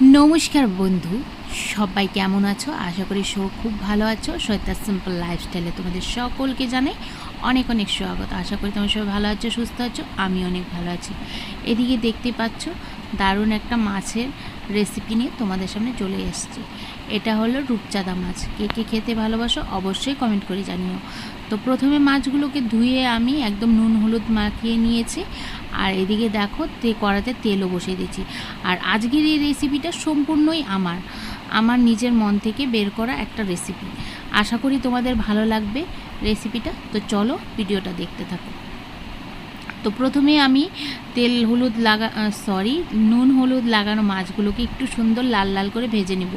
নমস্কার বন্ধু, সবাই কেমন আছো? আশা করি খুব ভালো আছো। সৈতার সিম্পল লাইফস্টাইলে তোমাদের সকলকে জানাই অনেক অনেক স্বাগত। আশা করি তোমরা সবাই ভালো আছো, সুস্থ আছো। আমি অনেক ভালো আছি। এদিকে দেখতে পাচ্ছ দারুণ একটা মাছের রেসিপি নিয়ে তোমাদের সামনে চলে এসেছি। এটা হলো রূপচাঁদা মাছ। কে কে খেতে ভালোবাসো অবশ্যই কমেন্ট করে জানিও। তো প্রথমে মাছগুলোকে ধুয়ে আমি একদম নুন হলুদ মাখিয়ে নিয়েছি। আর এদিকে দেখো কড়াতে তেলও বসিয়ে দিয়েছি। আর আজকের এই রেসিপিটা সম্পূর্ণই আমার নিজের মন থেকে বের করা একটা রেসিপি। আশা করি তোমাদের ভালো লাগবে রেসিপিটা। তো চলো ভিডিওটা দেখতে থাকো। তো প্রথমে আমি নুন হলুদ লাগানো মাছগুলোকে একটু সুন্দর লাল লাল করে ভেজে নেব।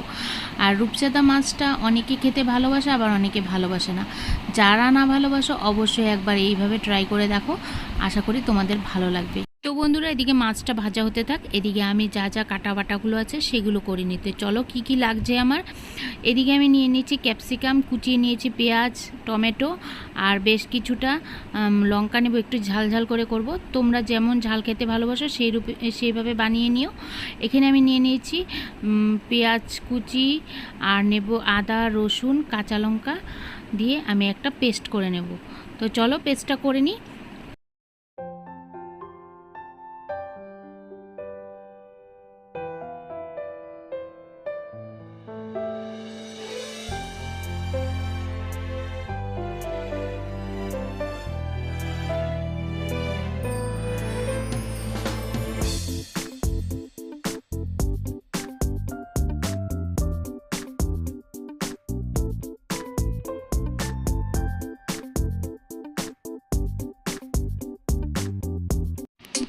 আর রূপচাঁদা মাছটা অনেকে খেতে ভালোবাসে, আবার অনেকে ভালোবাসে না। যারা না ভালোবাসো অবশ্যই একবার এইভাবে ট্রাই করে দেখো। আশা করি তোমাদের ভালো লাগবে। তো বন্ধুরা, এদিকে মাছটা ভাজা হতে থাক, এদিকে আমি যা যা কাটা বাটাগুলো আছে সেগুলো করে নিতে চলো। কি কি লাগছে আমার, এদিকে আমি নিয়ে নিয়েছি ক্যাপসিকাম, কুচিয়ে নিয়েছি পেঁয়াজ, টমেটো, আর বেশ কিছুটা লঙ্কা নেব। একটু ঝাল ঝাল করে করব। তোমরা যেমন ঝাল খেতে ভালোবাসো সেইভাবে বানিয়ে নিও। এখানে আমি নিয়ে নিয়েছি পেঁয়াজ কুচি, আর নেব আদা রসুন কাঁচা লঙ্কা দিয়ে আমি একটা পেস্ট করে নেব। তো চলো পেস্টটা করে নিই।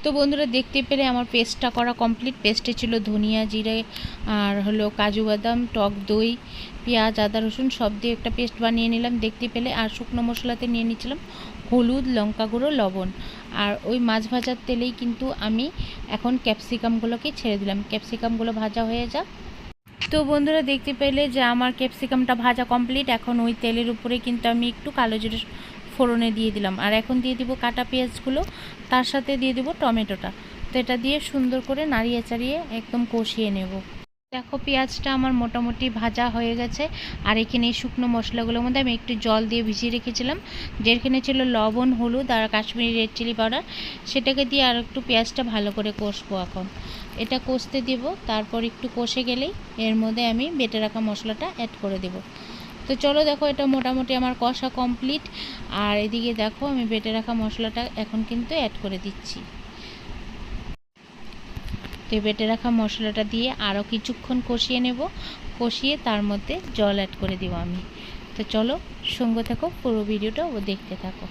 তো বন্ধুরা, দেখতে পেলে আমার পেস্টটা করা কমপ্লিট। পেস্টে ছিল ধনিয়া জিরে আর হলো কাজু বাদাম, টক দই, পেঁয়াজ আদা রসুন সব দিয়ে একটা পেস্ট বানিয়ে নিলাম দেখতে পেলে। আর শুকনো মশলাতে নিয়ে নিয়েছিলাম হলুদ, লঙ্কা গুঁড়ো, লবণ। আর ওই মাছ ভাজার তেলেই কিন্তু আমি এখন ক্যাপসিকামগুলোকে ছেড়ে দিলাম। ক্যাপসিকামগুলো ভাজা হয়ে যাক। তো বন্ধুরা, দেখতে পেলে যে আমার ক্যাপসিকামটা ভাজা কমপ্লিট। এখন ওই তেলের উপরে কিন্তু আমি একটু কালো জিরে ফোড়নে দিয়ে দিলাম। আর এখন দিয়ে দিব কাটা পেঁয়াজগুলো, তার সাথে দিয়ে দিব টমেটোটা। তো এটা দিয়ে সুন্দর করে নাড়িয়ে চাড়িয়ে একদম কষিয়ে নেব। দেখো পেঁয়াজটা আমার মোটামুটি ভাজা হয়ে গেছে। আর এখানে এই শুকনো মশলাগুলোর মধ্যে আমি একটু জল দিয়ে ভিজিয়ে রেখেছিলাম, যেখানে ছিল লবণ, হলুদ আর কাশ্মীরি রেড চিলি পাউডার, সেটাকে দিয়ে আর একটু পেঁয়াজটা ভালো করে কষবো। এখন এটা কষতে দেব। তারপর একটু কষে গেলেই এর মধ্যে আমি বেটে রাখা মশলাটা অ্যাড করে দেব। তো চলো দেখো, এটা মোটামুটি আমার কষা কমপ্লিট। আর এদিকে দেখো আমি বেটে রাখা মশলাটা এখন কিন্তু অ্যাড করে দিচ্ছি। তো বেটে রাখা মশলাটা দিয়ে আরও কিছুক্ষণ কষিয়ে নেব। কষিয়ে তার মধ্যে জল অ্যাড করে দেব আমি। তো চলো সঙ্গে থাকো, পুরো ভিডিওটা দেখতে থাকো।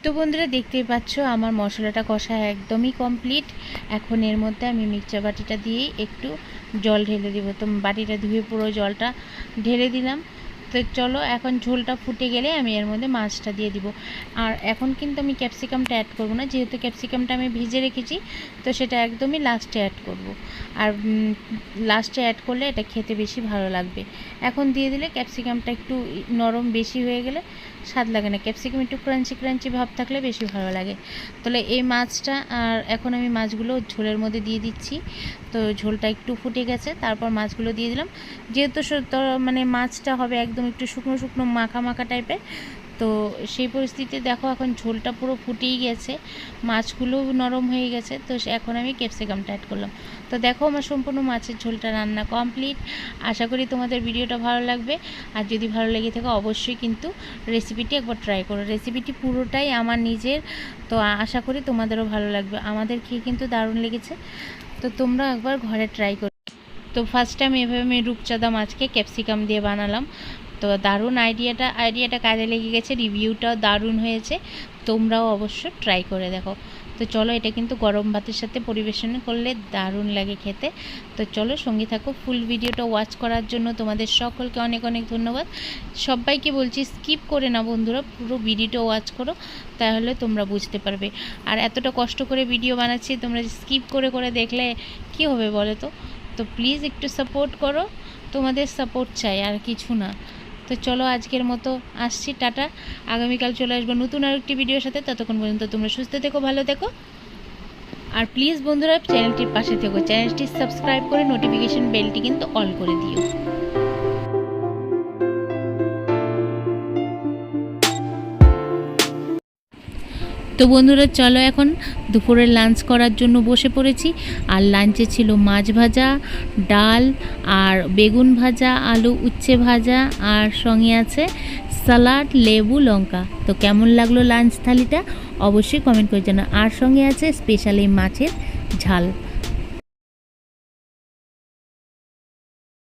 তো বন্ধুরা, দেখতেই পাচ্ছ আমার মশলাটা কষা একদমই কমপ্লিট। এখন এর মধ্যে আমি মিক্সচার বাটিটা দিয়েই একটু জল ঢেলে দেবো। তো বাটিটা ধুয়ে পুরো জলটা ঢেলে দিলাম। তো চলো এখন ঝোলটা ফুটে গেলে আমি এর মধ্যে মাছটা দিয়ে দিব। আর এখন কিন্তু আমি ক্যাপসিকামটা অ্যাড করব না, যেহেতু ক্যাপসিকামটা আমি ভিজে রেখেছি। তো সেটা একদমই লাস্টে অ্যাড করব। আর লাস্টে অ্যাড করলে এটা খেতে বেশি ভালো লাগবে। এখন দিয়ে দিলে ক্যাপসিকামটা একটু নরম বেশি হয়ে গেলে স্বাদ লাগে না। ক্যাপসিকাম একটু ক্রাঞ্চি ক্রাঞ্চি ভাব থাকলে বেশি ভালো লাগে। তাহলে এই মাছটা, আর এখন আমি মাছগুলো ঝোলের মধ্যে দিয়ে দিচ্ছি। তো ঝোলটা একটু ফুটে গেছে, তারপর মাছগুলো দিয়ে দিলাম। যেহেতু মানে মাছটা হবে একদম একটু শুকনো শুকনো মাখা মাখা টাইপের, তো সেই পরিস্থিতিতে দেখো এখন ঝোলটা পুরো ফুটেই গেছে, মাছগুলো নরম হয়ে গেছে। তো এখন আমি ক্যাপসিকামটা অ্যাড করলাম। তো দেখো আমার সম্পূর্ণ মাছের ঝোলটা রান্না কমপ্লিট। আশা করি তোমাদের ভিডিওটা ভালো লাগবে। আর যদি ভালো লেগে থাকে অবশ্যই কিন্তু রেসিপিটি একবার ট্রাই করো। রেসিপিটি পুরোটাই আমার নিজের, তো আশা করি তোমাদেরও ভালো লাগবে। আমাদের খেয়ে কিন্তু দারুণ লেগেছে। তো তোমরা একবার ঘরে ট্রাই করো। তো ফার্স্ট টাইম এভাবে আমি রূপচাঁদা মাছকে ক্যাপসিকাম দিয়ে বানালাম। তো দারুণ আইডিয়াটা কাজে লেগে গেছে। রিভিউটাও দারুণ হয়েছে। তোমরাও অবশ্য ট্রাই করে দেখো। তো চলো, এটা কিন্তু গরম ভাতের সাথে পরিবেশন করলে দারুণ লাগে খেতে। তো চলো সঙ্গে থাকো। ফুল ভিডিওটা ওয়াচ করার জন্য তোমাদের সকলকে অনেক অনেক ধন্যবাদ। সবাইকে বলছি স্কিপ করে না বন্ধুরা, পুরো ভিডিওটা ওয়াচ করো, তাহলে তোমরা বুঝতে পারবে। আর এতটা কষ্ট করে ভিডিও বানাচ্ছি, তোমরা স্কিপ করে করে দেখলে কী হবে বলো তো? তো প্লিজ একটু সাপোর্ট করো, তোমাদের সাপোর্ট চাই আর কিছু না। তো চলো আজকের মতো আসছি, টাটা। আগামীকাল চলে আসবো নতুন আরেকটি ভিডিওর সাথে। ততক্ষণ পর্যন্ত তোমরা সুস্থ থেকো, ভালো থেকো। আর প্লিজ বন্ধুরা চ্যানেলটির পাশে থেকো, চ্যানেলটি সাবস্ক্রাইব করে নোটিফিকেশন বেলটি কিন্তু অল করে দিও। তো বন্ধুরা চলো এখন দুপুরের লাঞ্চ করার জন্য বসে পড়েছি। আর লাঞ্চে ছিল মাছ ভাজা, ডাল আর বেগুন ভাজা, আলু উচ্ছে ভাজা, আর সঙ্গে আছে সালাড, লেবু, লঙ্কা। তো কেমন লাগলো লাঞ্চ থালিটা অবশ্যই কমেন্ট করে জানাও। আর সঙ্গে আছে স্পেশালি মাছের ঝাল।